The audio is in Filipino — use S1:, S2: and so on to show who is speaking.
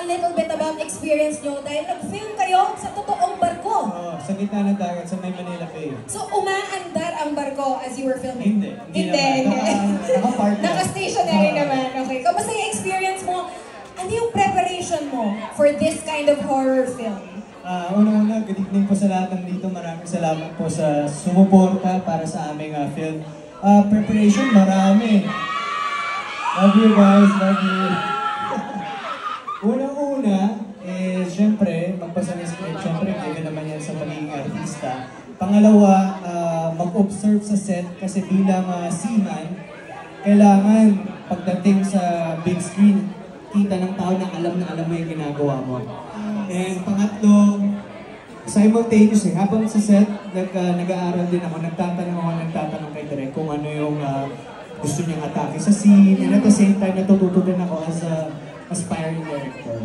S1: a little bit about experience nyo dahil nag-film kayo sa totoong barko.
S2: Oo, sa gitna ng dagat, sa may Manila Bay.
S1: So, umaandar ang barko as you were filming?
S2: Hindi. Naka-park na.
S1: Naka-stationary naman. Okay. Kamusta yung experience mo? Ano yung preparation mo for this kind of horror film?
S2: Una-una, good evening po sa lahat ng dito. Maraming salamat po sa sumuporta para sa aming film. Preparation, marami. Love you guys, love you. Una-una, syempre, magpasa ng script, syempre, kaya naman yan sa pagiging artista. Pangalawa, mag-observe sa set kasi bilang seaman, kailangan pagdating sa big screen, kita ng tao na alam mo yung ginagawa mo. And pangatlo, simultaneously, habang sa set, nag-aaral din ako, nagtatanong kay Direk kung ano yung gusto niyang atake sa scene, and at the same time, natututo din ako as a aspiring director.